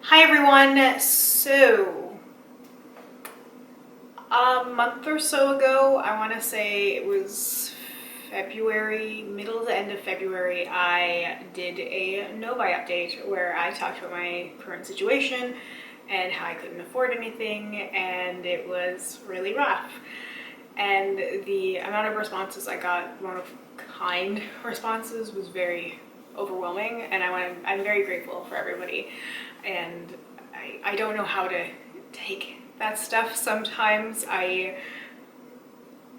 Hi everyone. So a month or so ago, I want to say it was February, middle to end of February, I did a no-buy update where I talked about my current situation and how I couldn't afford anything, and it was really rough. And the amount of responses I got, amount of kind responses, was very overwhelming, and I'm very grateful for everybody. And I don't know how to take that stuff sometimes. I'm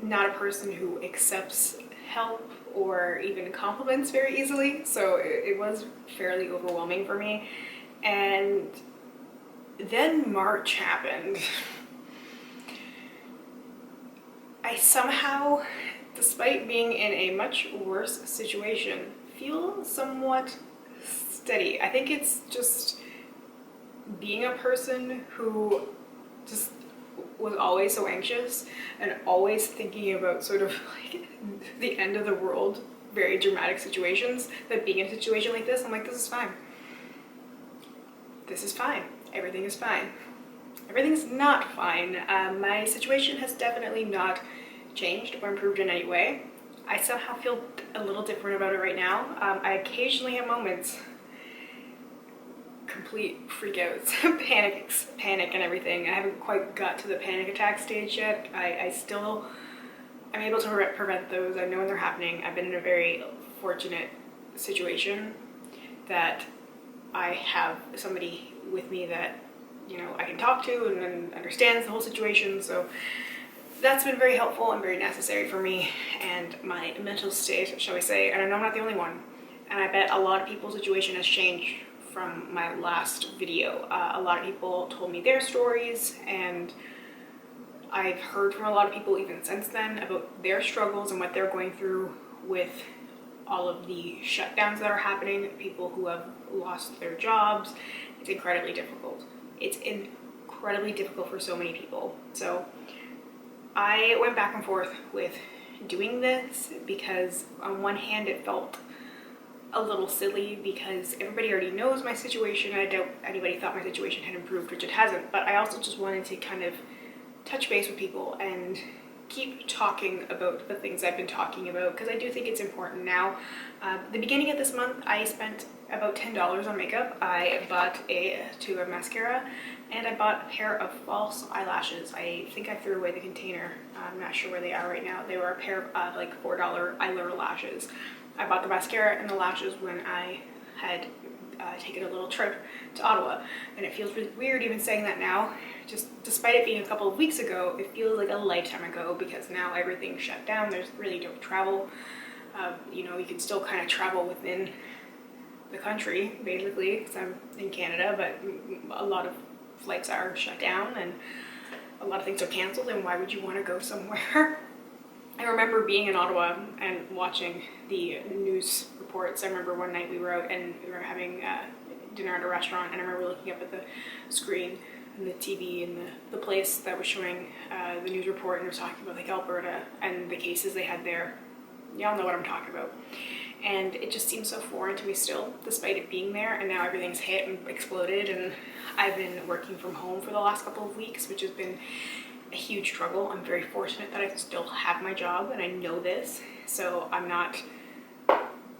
not a person who accepts help or even compliments very easily, so it was fairly overwhelming for me. And then March happened. I somehow, despite being in a much worse situation, feel somewhat steady. I think it's just being a person who just was always so anxious and always thinking about sort of like the end of the world, very dramatic situations, that being in a situation like this, I'm like, this is fine. This is fine. Everything is fine. Everything's not fine. My situation has definitely not changed or improved in any way. I somehow feel a little different about it right now. I occasionally have moments, complete freakouts, panic and everything. I haven't quite got to the panic attack stage yet. I'm able to prevent those. I know when they're happening. I've been in a very fortunate situation that I have somebody with me that, you know, I can talk to and understands the whole situation. So that's been very helpful and very necessary for me and my mental state, shall we say. And I know I'm not the only one. And I bet a lot of people's situation has changed from my last video. A lot of people told me their stories, and I've heard from a lot of people even since then about their struggles and what they're going through with all of the shutdowns that are happening, people who have lost their jobs. It's incredibly difficult. It's incredibly difficult for so many people. So I went back and forth with doing this because on one hand it felt a little silly because everybody already knows my situation, and I doubt anybody thought my situation had improved, which it hasn't. But I also just wanted to kind of touch base with people and keep talking about the things I've been talking about, because I do think it's important now. The beginning of this month, I spent about $10 on makeup. I bought a tube of mascara, and I bought a pair of false eyelashes. I think I threw away the container. I'm not sure where they are right now. They were a pair of like $4 eyeliner lashes. I bought the mascara and the lashes when I had taken a little trip to Ottawa, and it feels really weird even saying that now. Just despite it being a couple of weeks ago, it feels like a lifetime ago because now everything's shut down. There's really no travel. You know, you can still kind of travel within the country, basically, because I'm in Canada, but a lot of flights are shut down and a lot of things are canceled, and why would you want to go somewhere? I remember being in Ottawa and watching the news reports. I remember one night we were out and we were having dinner at a restaurant, and I remember looking up at the screen and the TV and the place that was showing the news report, and it was talking about like Alberta and the cases they had there. Y'all know what I'm talking about. And it just seems so foreign to me still, despite it being there, and now everything's hit and exploded. And I've been working from home for the last couple of weeks, which has been a huge struggle. I'm very fortunate that I still have my job, and I know this, so I'm not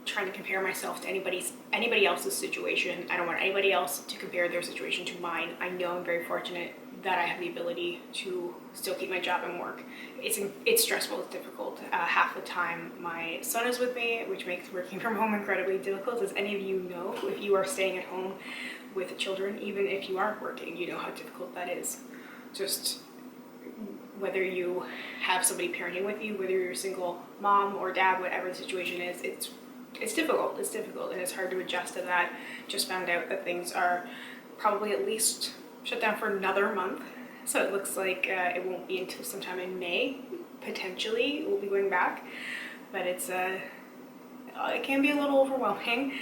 trying to compare myself to anybody else's situation. I don't want anybody else to compare their situation to mine. I know I'm very fortunate that I have the ability to still keep my job and work. It's stressful, it's difficult. Half the time my son is with me, which makes working from home incredibly difficult. As any of you know, if you are staying at home with children, even if you aren't working, you know how difficult that is. Just whether you have somebody parenting with you, whether you're a single mom or dad, whatever the situation is, it's difficult. It's difficult, and it's hard to adjust to that. Just found out that things are probably at least shut down for another month. So it looks like it won't be until sometime in May, potentially, we'll be going back. But it can be a little overwhelming.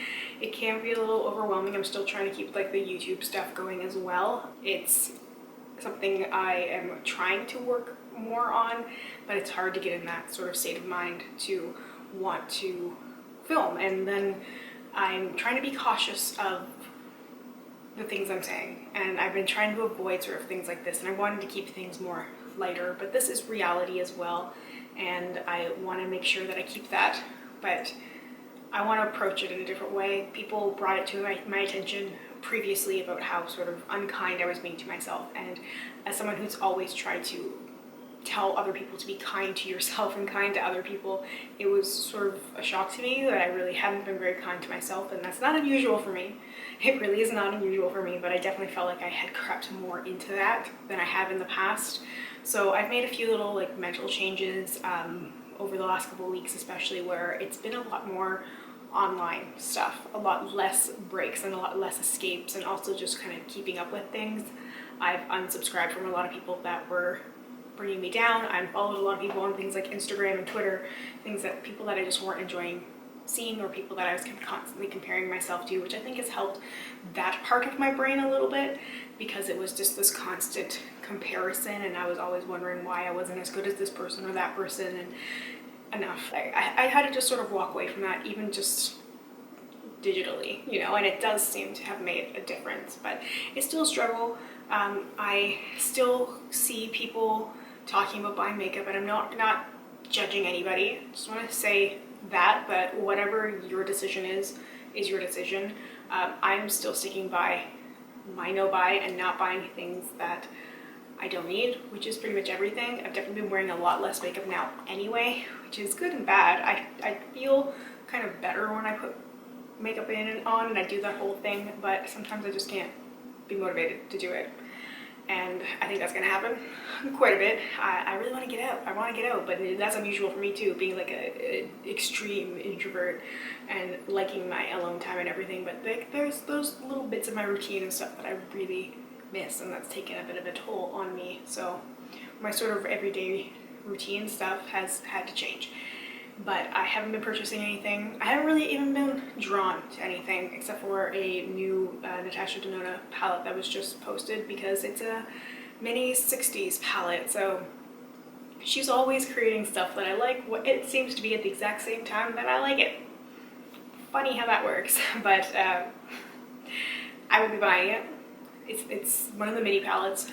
It can be a little overwhelming. I'm still trying to keep like the YouTube stuff going as well. It's something I am trying to work more on, but it's hard to get in that sort of state of mind to want to film. And then I'm trying to be cautious of the things I'm saying, and I've been trying to avoid sort of things like this, and I wanted to keep things more lighter, but this is reality as well, and I want to make sure that I keep that, but I want to approach it in a different way. People brought it to my attention previously about how sort of unkind I was being to myself, and as someone who's always tried to tell other people to be kind to yourself and kind to other people, it was sort of a shock to me that I really hadn't been very kind to myself, and that's not unusual for me. It really is not unusual for me, but I definitely felt like I had crept more into that than I have in the past. So I've made a few little like mental changes over the last couple of weeks, especially, where it's been a lot more online stuff, a lot less breaks and a lot less escapes, and also just kind of keeping up with things. I've unsubscribed from a lot of people that were bringing me down. I unfollowed a lot of people on things like Instagram and Twitter, people that I just weren't enjoying seeing, or people that I was constantly comparing myself to, which I think has helped that part of my brain a little bit, because it was just this constant comparison, and I was always wondering why I wasn't as good as this person or that person, and enough. I had to just sort of walk away from that, even just digitally, you know, and it does seem to have made a difference, but it's still a struggle. I still see people talking about buying makeup, and I'm not judging anybody. I just want to say that whatever your decision is your decision. I'm still sticking by my no buy and not buying things that I don't need, which is pretty much everything. I've definitely been wearing a lot less makeup now anyway, which is good and bad. I feel kind of better when I put makeup in and on and I do that whole thing, but sometimes I just can't be motivated to do it. And I think that's gonna happen quite a bit. I really want to get out. I want to get out, but that's unusual for me too, being like a extreme introvert and liking my alone time and everything. But there's those little bits of my routine and stuff that I really miss, and that's taken a bit of a toll on me. So my sort of everyday routine stuff has had to change. But I haven't been purchasing anything. I haven't really even been drawn to anything except for a new Natasha Denona palette that was just posted, because it's a mini 60s palette. So she's always creating stuff that I like. It seems to be at the exact same time that I like it. Funny how that works, but I will be buying it. It's one of the mini palettes.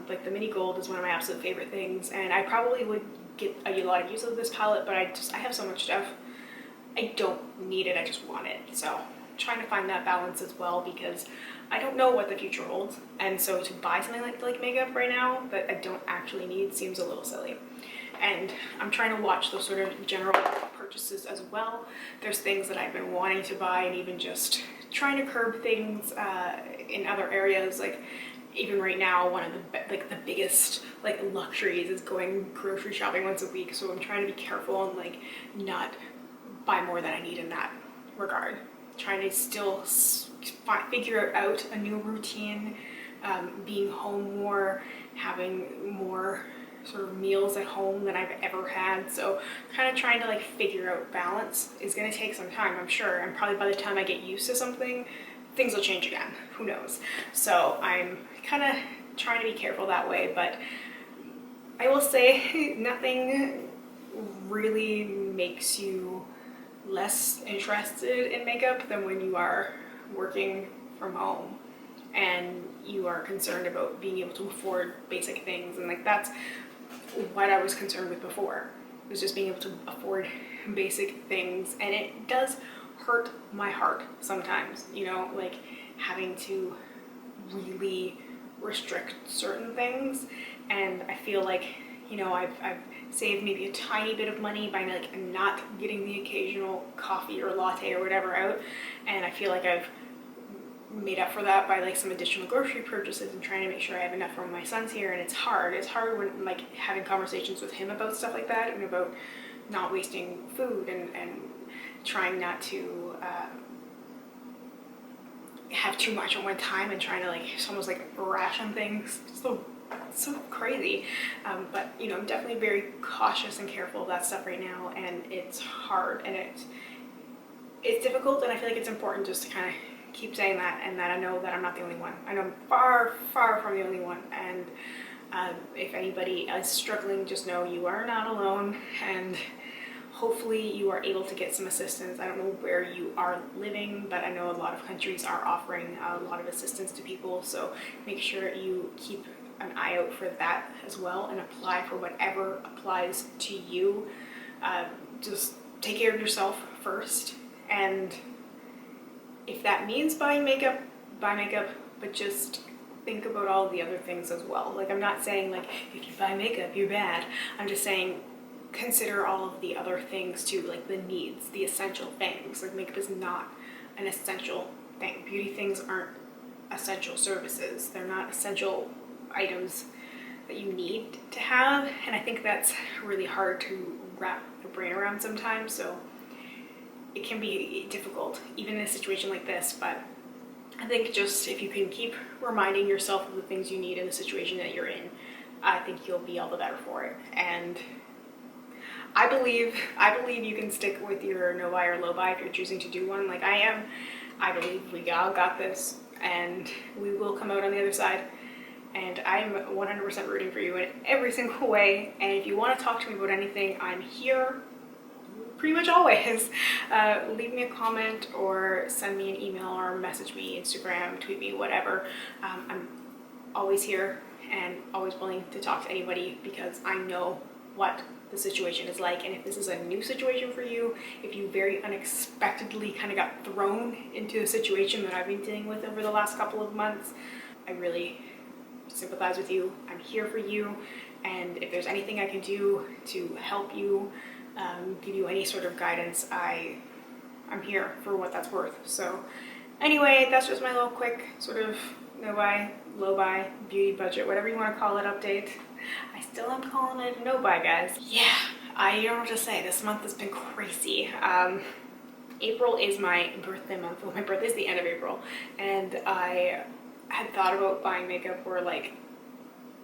Like the mini gold is one of my absolute favorite things, and I probably would get a lot of use of this palette, but I have so much stuff. I don't need it, I just want it. So I'm trying to find that balance as well, because I don't know what the future holds, and so to buy something like makeup right now that I don't actually need seems a little silly. And I'm trying to watch those sort of general purchases as well. There's things that I've been wanting to buy, and even just trying to curb things in other areas. Like even right now, one of the biggest like luxuries is going grocery shopping once a week. So I'm trying to be careful and like not buy more than I need in that regard. Trying to still figure out a new routine, being home more, having more sort of meals at home than I've ever had. So kind of trying to like figure out balance is going to take some time, I'm sure, and probably by the time I get used to something, things will change again, who knows. So I'm kind of trying to be careful that way, but I will say nothing really makes you less interested in makeup than when you are working from home and you are concerned about being able to afford basic things. And like that's what I was concerned with before, was just being able to afford basic things. And it does hurt my heart sometimes, you know, like having to really restrict certain things. And I feel like, you know, I've saved maybe a tiny bit of money by like not getting the occasional coffee or latte or whatever out, and I feel like I've made up for that by like some additional grocery purchases and trying to make sure I have enough for when my son's here. And it's hard when like having conversations with him about stuff like that, and about not wasting food and trying not to have too much at one time, and trying to like it's almost like ration things. So crazy, but you know, I'm definitely very cautious and careful of that stuff right now, and it's hard and it's difficult, and I feel like it's important just to kind of keep saying that, and that I know that I'm not the only one. I know I'm far from the only one, and if anybody is struggling, just know you are not alone, and Hopefully you are able to get some assistance. I don't know where you are living, but I know a lot of countries are offering a lot of assistance to people, so make sure you keep an eye out for that as well and apply for whatever applies to you. Just take care of yourself first, and if that means buying makeup, buy makeup, but just think about all the other things as well. Like, I'm not saying like if you buy makeup you're bad. I'm just saying consider all of the other things too, like the needs, the essential things. Like, makeup is not an essential thing. Beauty things aren't essential services. They're not essential items that you need to have, and I think that's really hard to wrap your brain around sometimes, so it can be difficult even in a situation like this. But I think just if you can keep reminding yourself of the things you need in the situation that you're in, I think you'll be all the better for it. And I believe you can stick with your no buy or low buy if you're choosing to do one like I am. I believe we all got this, and we will come out on the other side. And I'm 100% rooting for you in every single way. And if you want to talk to me about anything, I'm here pretty much always. Leave me a comment or send me an email or message me, Instagram, tweet me, whatever. I'm always here and always willing to talk to anybody, because I know what the situation is like. And if this is a new situation for you, if you very unexpectedly kind of got thrown into a situation that I've been dealing with over the last couple of months, I really sympathize with you. I'm here for you, and if there's anything I can do to help you, give you any sort of guidance, I'm here for what that's worth. So anyway, that's just my little quick sort of no buy, low buy, beauty budget, whatever you want to call it, update. I still am calling it no buy, guys. Yeah, I don't know what to say. This month has been crazy. April is my birthday month. Well, my birthday is the end of April, and I had thought about buying makeup, or like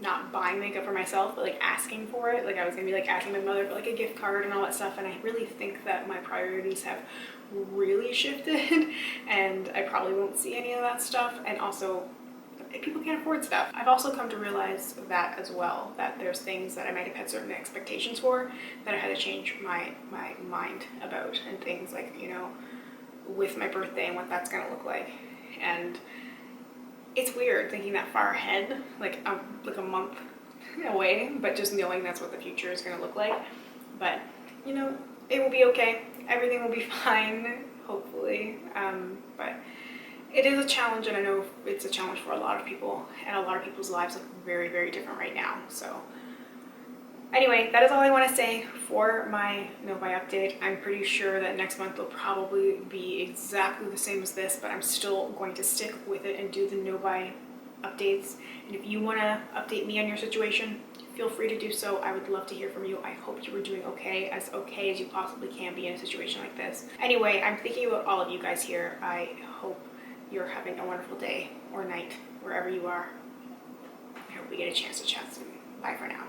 not buying makeup for myself, but like asking for it. Like, I was gonna be like asking my mother for like a gift card and all that stuff, and I really think that my priorities have really shifted and I probably won't see any of that stuff. And also, people can't afford stuff. I've also come to realize that as well, that there's things that I might have had certain expectations for that I had to change my mind about, and things like, you know, with my birthday and what that's gonna look like. And it's weird thinking that far ahead, like a month away, but just knowing that's what the future is gonna look like. But, you know, it will be okay. Everything will be fine, hopefully. But it is a challenge, and I know it's a challenge for a lot of people, and a lot of people's lives look very, very different right now. So anyway, that is all I want to say for my no buy update. I'm pretty sure that next month will probably be exactly the same as this, but I'm still going to stick with it and do the no buy updates. And if you want to update me on your situation, feel free to do so. I would love to hear from you. I hope you were doing okay as you possibly can be in a situation like this. Anyway, I'm thinking about all of you guys here. I hope you're having a wonderful day or night, wherever you are. I hope we get a chance to chat soon. Bye for now.